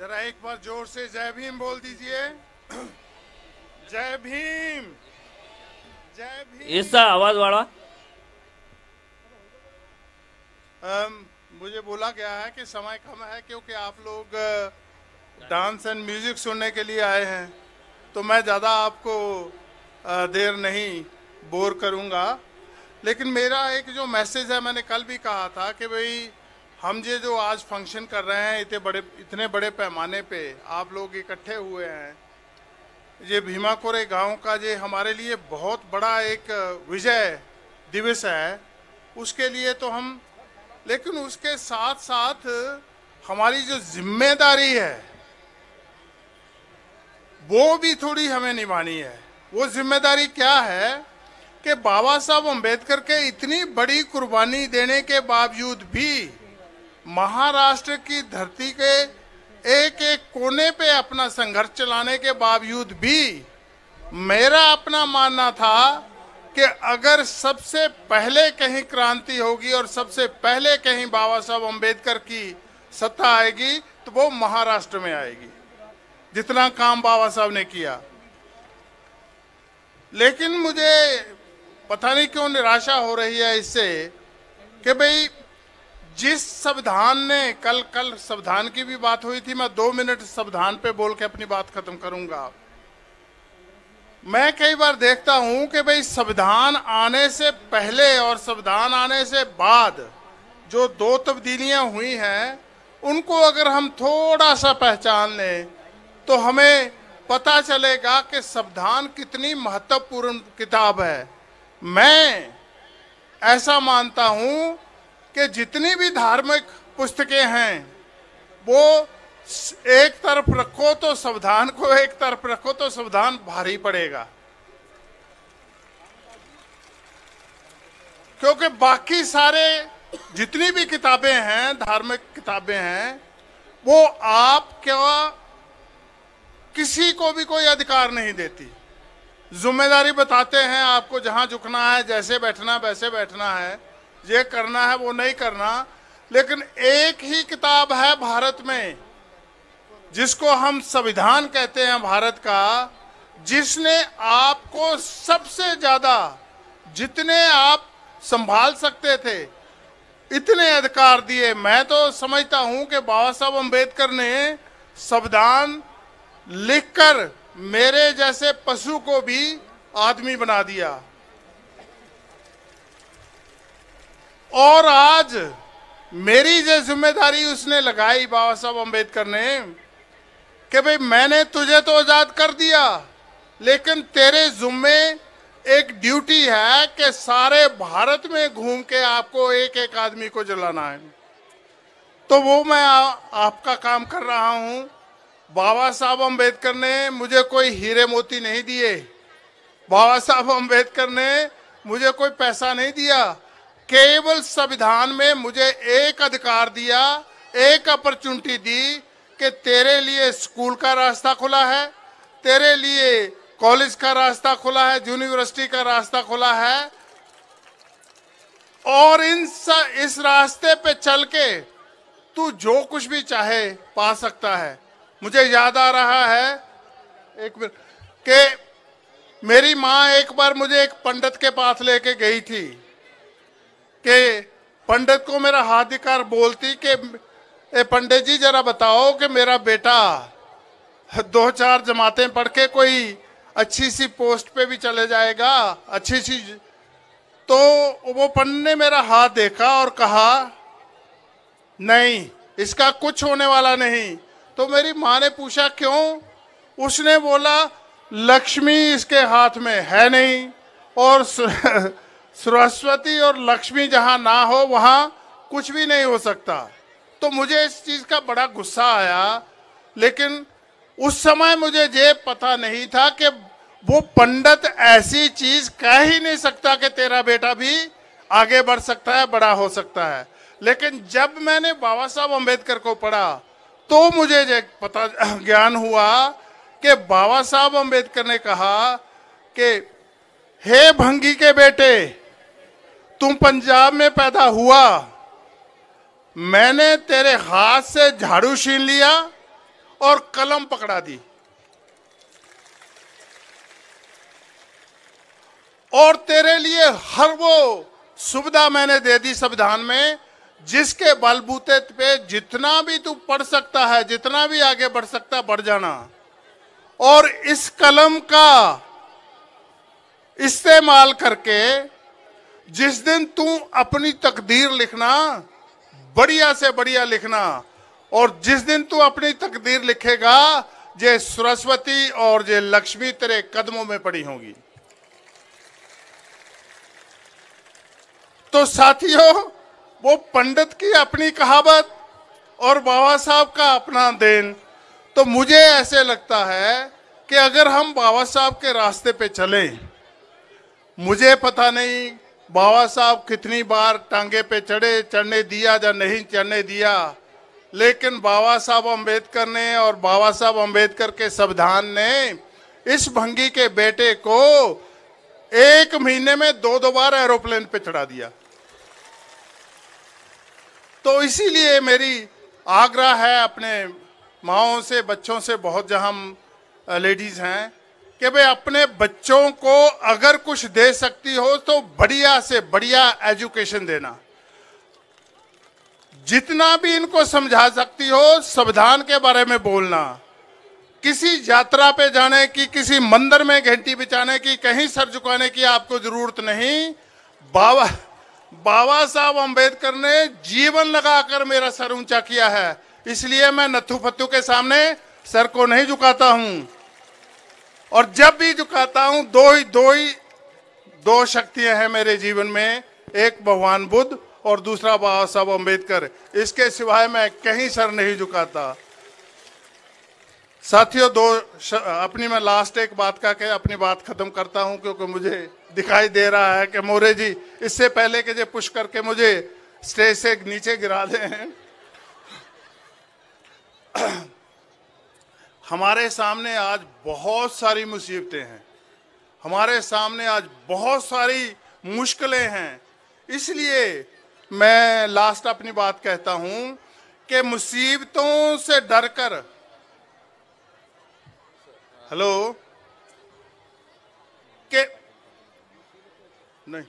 जरा एक बार जोर से जय भीम बोल दीजिए। जय भीम, जय भीम। ऐसा आवाज वाला। मुझे बोला गया है कि समय कम है क्योंकि आप लोग डांस एंड म्यूजिक सुनने के लिए आए हैं, तो मैं ज़्यादा आपको देर नहीं बोर करूंगा। लेकिन मेरा एक जो मैसेज है, मैंने कल भी कहा था कि भाई हम ये जो आज फंक्शन कर रहे हैं इतने बड़े पैमाने पे आप लोग इकट्ठे हुए हैं, ये भीमा कोरे गांव का ये हमारे लिए बहुत बड़ा एक विजय दिवस है। उसके लिए तो हम, लेकिन उसके साथ साथ हमारी जो जिम्मेदारी है वो भी थोड़ी हमें निभानी है। वो जिम्मेदारी क्या है कि बाबा साहब अम्बेडकर के इतनी बड़ी कुर्बानी देने के बावजूद भी, महाराष्ट्र की धरती के एक एक कोने पे अपना संघर्ष चलाने के बावजूद भी, मेरा अपना मानना था कि अगर सबसे पहले कहीं क्रांति होगी और सबसे पहले कहीं बाबा साहब अम्बेडकर की सत्ता आएगी तो वो महाराष्ट्र में आएगी, जितना काम बाबा साहब ने किया। लेकिन मुझे पता नहीं क्यों निराशा हो रही है इससे कि भाई जिस संविधान ने कल संविधान की भी बात हुई थी, मैं 2 मिनट संविधान पे बोल के अपनी बात खत्म करूंगा। मैं कई बार देखता हूं कि भाई संविधान आने से पहले और संविधान आने से बाद जो 2 तब्दीलियां हुई हैं, उनको अगर हम थोड़ा सा पहचान लें तो हमें पता चलेगा कि संविधान कितनी महत्वपूर्ण किताब है। मैं ऐसा मानता हूं कि जितनी भी धार्मिक पुस्तकें हैं वो एक तरफ रखो तो संविधान को एक तरफ रखो तो संविधान भारी पड़ेगा, क्योंकि बाकी सारे जितनी भी किताबें हैं, धार्मिक किताबें हैं, वो आप क्या किसी को भी कोई अधिकार नहीं देती। जिम्मेदारी बताते हैं आपको, जहां झुकना है, जैसे बैठना वैसे बैठना है, ये करना है वो नहीं करना। लेकिन एक ही किताब है भारत में जिसको हम संविधान कहते हैं भारत का, जिसने आपको सबसे ज्यादा, जितने आप संभाल सकते थे इतने अधिकार दिए। मैं तो समझता हूं कि बाबा साहब अम्बेडकर ने संविधान लिखकर मेरे जैसे पशु को भी आदमी बना दिया। और आज मेरी जो जिम्मेदारी उसने लगाई बाबा साहब अम्बेडकर ने कि भाई मैंने तुझे तो आजाद कर दिया, लेकिन तेरे जुम्मे एक ड्यूटी है कि सारे भारत में घूम के आपको एक एक आदमी को जलाना है। तो वो मैं आपका काम कर रहा हूं। बाबा साहब अम्बेडकर ने मुझे कोई हीरे मोती नहीं दिए, बाबा साहब अम्बेडकर ने मुझे कोई पैसा नहीं दिया, केवल संविधान में मुझे एक अधिकार दिया, एक अपॉर्चुनिटी दी कि तेरे लिए स्कूल का रास्ता खुला है, तेरे लिए कॉलेज का रास्ता खुला है, यूनिवर्सिटी का रास्ता खुला है, और इस रास्ते पे चल के तू जो कुछ भी चाहे पा सकता है। मुझे याद आ रहा है एक मिनट कि मेरी माँ एक बार मुझे एक पंडित के पास लेके गई थी कि पंडित को मेरा हाथ दिखाकर बोलती कि पंडित जी जरा बताओ कि मेरा बेटा 2-4 जमातें पढ़ के कोई अच्छी सी पोस्ट पे भी चले जाएगा, अच्छी सी। तो वो पंडित ने मेरा हाथ देखा और कहा नहीं, इसका कुछ होने वाला नहीं। तो मेरी माँ ने पूछा क्यों? उसने बोला लक्ष्मी इसके हाथ में है नहीं, और सरस्वती और लक्ष्मी जहां ना हो वहां कुछ भी नहीं हो सकता। तो मुझे इस चीज का बड़ा गुस्सा आया, लेकिन उस समय मुझे ये पता नहीं था कि वो पंडित ऐसी चीज कह ही नहीं सकता कि तेरा बेटा भी आगे बढ़ सकता है, बड़ा हो सकता है। लेकिन जब मैंने बाबा साहब अम्बेडकर को पढ़ा तो मुझे ये पता ज्ञान हुआ कि बाबा साहब अम्बेडकर ने कहा कि हे भंगी के बेटे, तुम पंजाब में पैदा हुआ, मैंने तेरे हाथ से झाड़ू छीन लिया और कलम पकड़ा दी और तेरे लिए हर वो सुविधा मैंने दे दी संविधान में जिसके बलबूते पे जितना भी तू पढ़ सकता है, जितना भी आगे बढ़ सकता बढ़ जाना। और इस कलम का इस्तेमाल करके जिस दिन तू अपनी तकदीर लिखना, बढ़िया से बढ़िया लिखना, और जिस दिन तू अपनी तकदीर लिखेगा जे सरस्वती और जे लक्ष्मी तेरे कदमों में पड़ी होंगी। तो साथियों, वो पंडित की अपनी कहावत और बाबा साहब का अपना देन। तो मुझे ऐसे लगता है कि अगर हम बाबा साहब के रास्ते पे चलें, मुझे पता नहीं बाबा साहब कितनी बार टांगे पे चढ़े, चढ़ने दिया या नहीं चढ़ने दिया, लेकिन बाबा साहब अम्बेडकर ने और बाबा साहब अम्बेडकर के संविधान ने इस भंगी के बेटे को 1 महीने में 2 बार एरोप्लेन पे चढ़ा दिया। तो इसीलिए मेरी आग्रह है अपने माओं से, बच्चों से, बहुत जहां हम लेडीज हैं, कि भाई अपने बच्चों को अगर कुछ दे सकती हो तो बढ़िया से बढ़िया एजुकेशन देना। जितना भी इनको समझा सकती हो संविधान के बारे में बोलना। किसी यात्रा पे जाने की, किसी मंदिर में घंटी बिछाने की, कहीं सर झुकाने की आपको जरूरत नहीं। बाबा साहब अम्बेडकर ने जीवन लगाकर मेरा सर ऊंचा किया है, इसलिए मैं नत्थू फत्तू के सामने सर को नहीं झुकाता हूं। और जब भी झुकाता हूं दो शक्तियां हैं मेरे जीवन में, एक भगवान बुद्ध और दूसरा बाबा साहब अम्बेडकर। इसके सिवाय मैं कहीं सर नहीं झुकाता। साथियों, अपनी मैं लास्ट एक बात का के अपनी बात खत्म करता हूं, क्योंकि मुझे दिखाई दे रहा है कि मोरे जी इससे पहले कि जे पुश करके मुझे स्टेज से नीचे गिरा दे हैं। हमारे सामने आज बहुत सारी मुसीबतें हैं, हमारे सामने आज बहुत सारी मुश्किलें हैं। इसलिए मैं लास्ट अपनी बात कहता हूं कि मुसीबतों से डरकर, हेलो, के नहीं,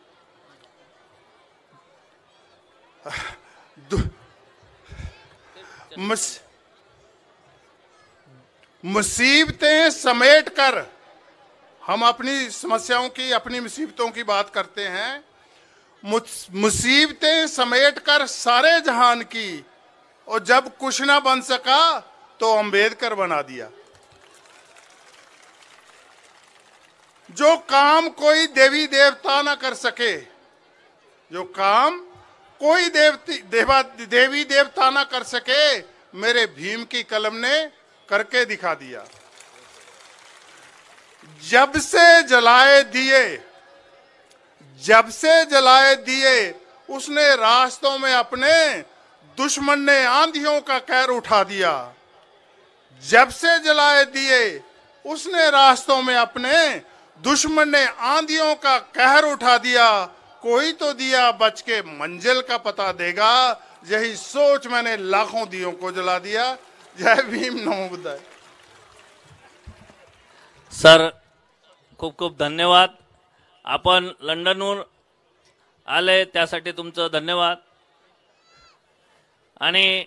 मुसीबतें समेट कर हम अपनी समस्याओं की, अपनी मुसीबतों की बात करते हैं। मुसीबतें समेट कर सारे जहान की, और जब कुछ ना बन सका तो अम्बेडकर बना दिया। जो काम कोई देवी देवता ना कर सके, जो काम कोई देवी देवता ना कर सके, मेरे भीम की कलम ने करके दिखा दिया। जब से जलाए दिए उसने रास्तों में अपने दुश्मन ने आंधियों का कहर उठा दिया। जब से जलाए दिए उसने रास्तों में अपने दुश्मन ने आंधियों का कहर उठा दिया। कोई तो दिया बच के मंजिल का पता देगा, यही सोच मैंने लाखों दियों को जला दिया। जय भीम, नमो बुद्धाय। सर, खूप खूप धन्यवाद. आपण लंडनहून आले त्यासाठी तुमचं धन्यवाद. आणि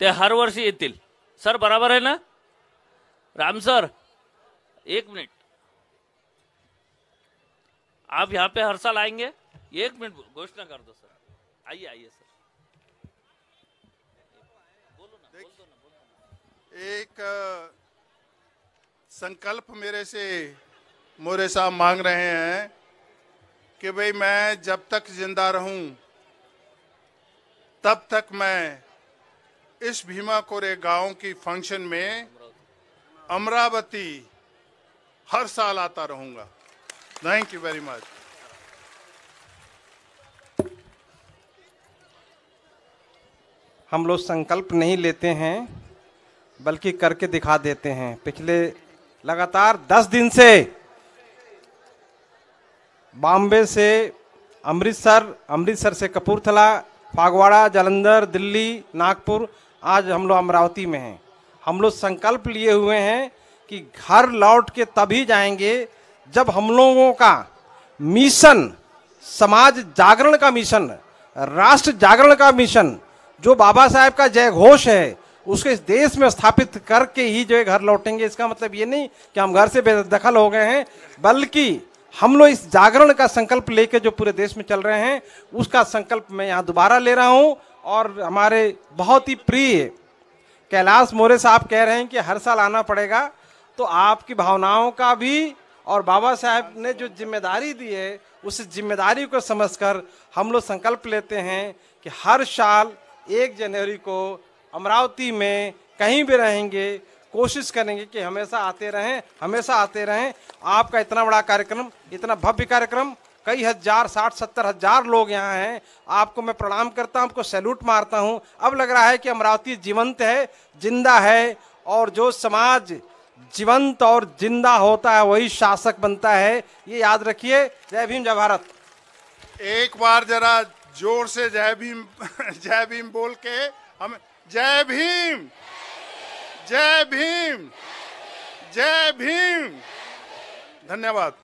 ते हर वर्षी येतील. सर बराबर आहे ना? Ram sir, 1 minute. आप यहाँ पे हर साल आएंगे? 1 मिनट घोषणा कर दो सर. आइए आइए सर. बोलो ना. एक संकल्प मोरे साहब मांग रहे हैं कि भाई मैं जब तक जिंदा रहूं तब तक मैं इस भीमा कोरे गांव की फंक्शन में अमरावती हर साल आता रहूंगा. Thank you very much. हम लोग संकल्प नहीं लेते हैं बल्कि करके दिखा देते हैं. पिछले लगातार 10 दिन से बॉम्बे से अमृतसर से कपूरथला, फागवाड़ा, जालंधर, दिल्ली, नागपुर, आज हम लोग अमरावती में हैं. हम लोग संकल्प लिए हुए हैं कि घर लौट के तभी जाएंगे जब हम लोगों का मिशन, समाज जागरण का मिशन, राष्ट्र जागरण का मिशन, जो बाबा साहेब का जय घोष है, उसके इस देश में स्थापित करके ही जो है घर लौटेंगे। इसका मतलब ये नहीं कि हम घर से बेदखल हो गए हैं, बल्कि हम लोग इस जागरण का संकल्प लेके जो पूरे देश में चल रहे हैं, उसका संकल्प मैं यहाँ दोबारा ले रहा हूँ। और हमारे बहुत ही प्रिय कैलाश मोरे साहब कह रहे हैं कि हर साल आना पड़ेगा, तो आपकी भावनाओं का भी और बाबा साहेब ने जो जिम्मेदारी दी है, उस जिम्मेदारी को समझकर हम लोग संकल्प लेते हैं कि हर साल 1 जनवरी को अमरावती में कहीं भी रहेंगे, कोशिश करेंगे कि हमेशा आते रहें, हमेशा आते रहें। आपका इतना बड़ा कार्यक्रम, इतना भव्य कार्यक्रम, कई हजार, 60-70 हजार लोग यहाँ हैं। आपको मैं प्रणाम करता हूँ, आपको सैल्यूट मारता हूँ। अब लग रहा है कि अमरावती जीवंत है, जिंदा है, और जो समाज जीवंत और जिंदा होता है वही शासक बनता है। ये याद रखिए। जय भीम, जय भारत। एक बार जरा जोर से जय भीम जय भीम बोल के हम जय भीम, जय भीम, जय भीम। धन्यवाद।